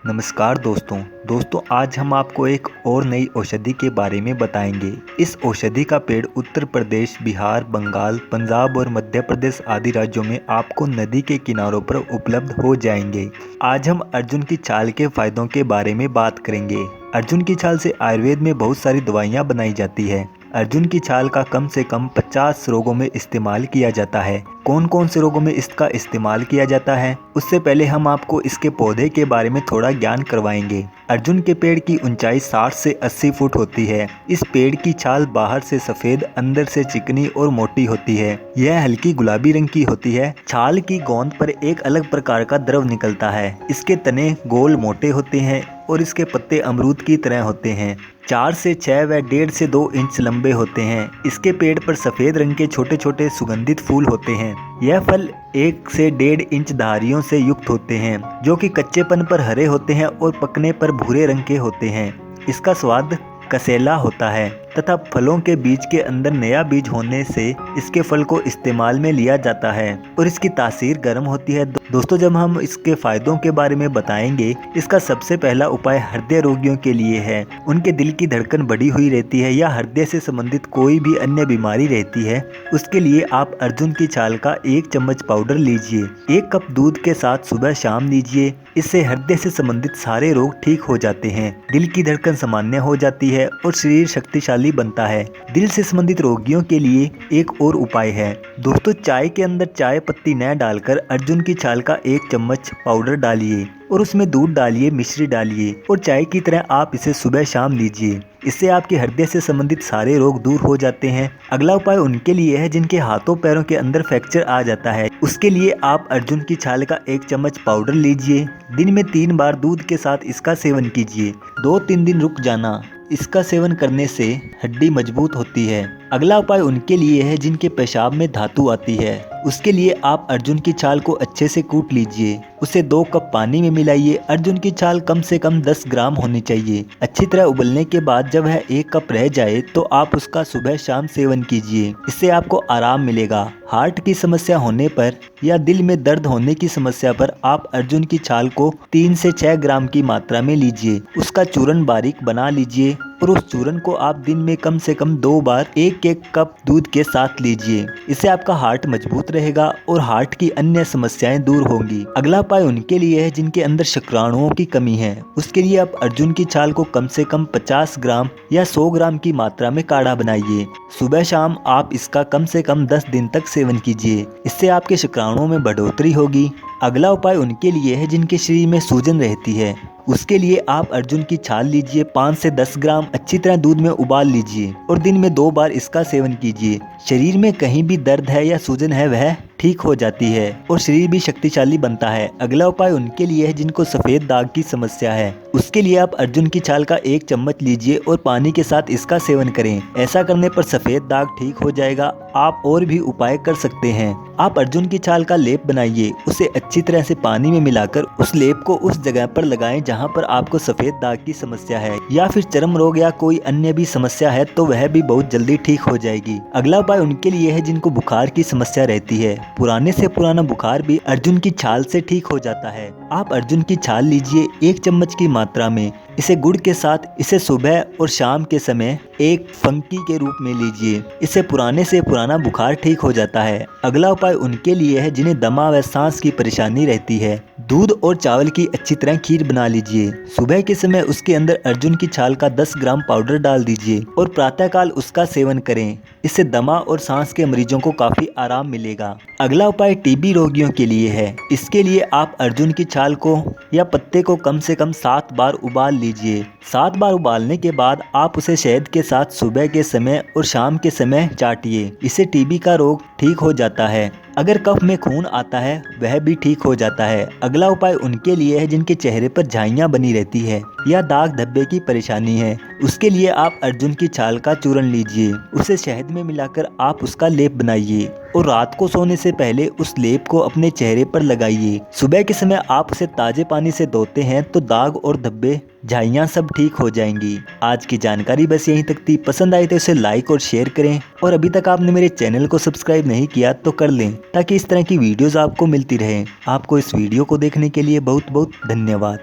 नमस्कार दोस्तों आज हम आपको एक और नई औषधि के बारे में बताएंगे। इस औषधि का पेड़ उत्तर प्रदेश, बिहार, बंगाल, पंजाब और मध्य प्रदेश आदि राज्यों में आपको नदी के किनारों पर उपलब्ध हो जाएंगे। आज हम अर्जुन की छाल के फायदों के बारे में बात करेंगे। अर्जुन की छाल से आयुर्वेद में बहुत सारी दवाइयाँ बनाई जाती है। अर्जुन की छाल का कम से कम 50 रोगों में इस्तेमाल किया जाता है। कौन कौन से रोगों में इसका इस्तेमाल किया जाता है, उससे पहले हम आपको इसके पौधे के बारे में थोड़ा ज्ञान करवाएंगे। अर्जुन के पेड़ की ऊंचाई 60 से 80 फुट होती है। इस पेड़ की छाल बाहर से सफ़ेद, अंदर से चिकनी और मोटी होती है। यह हल्की गुलाबी रंग की होती है। छाल की गोंद पर एक अलग प्रकार का द्रव निकलता है। इसके तने गोल मोटे होते हैं और इसके पत्ते अमरूद की तरह होते हैं। 4 से 6 व 1.5 से 2 इंच लंबे होते हैं। इसके पेड़ पर सफ़ेद रंग के छोटे छोटे सुगंधित फूल होते हैं। यह फल 1 से 1.5 इंच धारियों से युक्त होते हैं, जो कि कच्चेपन पर हरे होते हैं और पकने पर भूरे रंग के होते हैं। इसका स्वाद कसेला होता है तथा फलों के बीज के अंदर नया बीज होने से इसके फल को इस्तेमाल में लिया जाता है और इसकी तासीर गर्म होती है। दोस्तों, जब हम इसके फायदों के बारे में बताएंगे, इसका सबसे पहला उपाय हृदय रोगियों के लिए है। उनके दिल की धड़कन बढ़ी हुई रहती है या हृदय से संबंधित कोई भी अन्य बीमारी रहती है, उसके लिए आप अर्जुन की छाल का 1 चम्मच पाउडर लीजिए। 1 कप दूध के साथ सुबह शाम लीजिए। इससे हृदय से संबंधित सारे रोग ठीक हो जाते हैं, दिल की धड़कन सामान्य हो जाती है और शरीर शक्तिशाली बनता है। दिल से संबंधित रोगियों के लिए एक और उपाय है। दोस्तों, चाय के अंदर चाय पत्ती न डालकर अर्जुन की छाल का 1 चम्मच पाउडर डालिए और उसमें दूध डालिए, मिश्री डालिए और चाय की तरह आप इसे सुबह शाम लीजिए। इससे आपके हृदय से संबंधित सारे रोग दूर हो जाते हैं। अगला उपाय उनके लिए है जिनके हाथों पैरों के अंदर फ्रैक्चर आ जाता है। उसके लिए आप अर्जुन की छाल का 1 चम्मच पाउडर लीजिए। दिन में 3 बार दूध के साथ इसका सेवन कीजिए। 2-3 दिन रुक जाना। इसका सेवन करने से हड्डी मजबूत होती है। अगला उपाय उनके लिए है जिनके पेशाब में धातु आती है। उसके लिए आप अर्जुन की छाल को अच्छे से कूट लीजिए। उसे 2 कप पानी में मिलाइए। अर्जुन की छाल कम से कम 10 ग्राम होनी चाहिए। अच्छी तरह उबलने के बाद जब वह 1 कप रह जाए तो आप उसका सुबह शाम सेवन कीजिए। इससे आपको आराम मिलेगा। हार्ट की समस्या होने पर या दिल में दर्द होने की समस्या पर आप अर्जुन की छाल को 3 से 6 ग्राम की मात्रा में लीजिए। उसका चूर्ण बारीक बना लीजिए और उस चूर्ण को आप दिन में कम से कम 2 बार 1-1 कप दूध के साथ लीजिए। इससे आपका हार्ट मजबूत रहेगा और हार्ट की अन्य समस्याएं दूर होंगी। अगला उपाय उनके लिए है जिनके अंदर शुक्राणुओं की कमी है। उसके लिए आप अर्जुन की छाल को कम से कम 50 ग्राम या 100 ग्राम की मात्रा में काढ़ा बनाइए। सुबह शाम आप इसका कम से कम 10 दिन तक सेवन कीजिए। इससे आपके शुक्राणुओं में बढ़ोतरी होगी। अगला उपाय उनके लिए है जिनके शरीर में सूजन रहती है। उसके लिए आप अर्जुन की छाल लीजिए। 5 से 10 ग्राम अच्छी तरह दूध में उबाल लीजिए और दिन में 2 बार इसका सेवन कीजिए। शरीर में कहीं भी दर्द है या सूजन है वह ठीक हो जाती है और शरीर भी शक्तिशाली बनता है। अगला उपाय उनके लिए है जिनको सफ़ेद दाग की समस्या है। उसके लिए आप अर्जुन की छाल का 1 चम्मच लीजिए और पानी के साथ इसका सेवन करें। ऐसा करने पर सफ़ेद दाग ठीक हो जाएगा। आप और भी उपाय कर सकते हैं। आप अर्जुन की छाल का लेप बनाइए। उसे अच्छी तरह से पानी में मिलाकर उस लेप को उस जगह पर लगाएं जहां पर आपको सफ़ेद दाग की समस्या है या फिर चर्म रोग या कोई अन्य भी समस्या है तो वह भी बहुत जल्दी ठीक हो जाएगी। अगला उपाय उनके लिए है जिनको बुखार की समस्या रहती है। पुराने से पुराना बुखार भी अर्जुन की छाल से ठीक हो जाता है। आप अर्जुन की छाल लीजिए 1 चम्मच की मात्रा में। इसे गुड़ के साथ इसे सुबह और शाम के समय एक फंकी के रूप में लीजिए। इससे पुराने से पुराना बुखार ठीक हो जाता है। अगला उपाय उनके लिए है जिन्हें दमा व सांस की परेशानी रहती है। दूध और चावल की अच्छी तरह खीर बना लीजिए। सुबह के समय उसके अंदर अर्जुन की छाल का 10 ग्राम पाउडर डाल दीजिए और प्रातःकाल उसका सेवन करें। इससे दमा और सांस के मरीजों को काफी आराम मिलेगा। अगला उपाय टीबी रोगियों के लिए है। इसके लिए आप अर्जुन की छाल को या पत्ते को कम से कम 7 बार उबाल लीजिए। 7 बार उबालने के बाद आप उसे शहद के साथ सुबह के समय और शाम के समय चाटिए। इससे टीबी का रोग ठीक हो जाता है। अगर कफ में खून आता है वह भी ठीक हो जाता है। अगला उपाय उनके लिए है जिनके चेहरे पर झाइयाँ बनी रहती है या दाग धब्बे की परेशानी है। उसके लिए आप अर्जुन की छाल का चूर्ण लीजिए। उसे शहद में मिलाकर आप उसका लेप बनाइए और रात को सोने से पहले उस लेप को अपने चेहरे पर लगाइए। सुबह के समय आप उसे ताजे पानी से धोते हैं तो दाग और धब्बे, झाइयाँ सब ठीक हो जाएंगी। आज की जानकारी बस यहीं तक थी। पसंद आई तो इसे लाइक और शेयर करें और अभी तक आपने मेरे चैनल को सब्सक्राइब नहीं किया तो कर लें ताकि इस तरह की वीडियोस आपको मिलती रहें। आपको इस वीडियो को देखने के लिए बहुत बहुत धन्यवाद।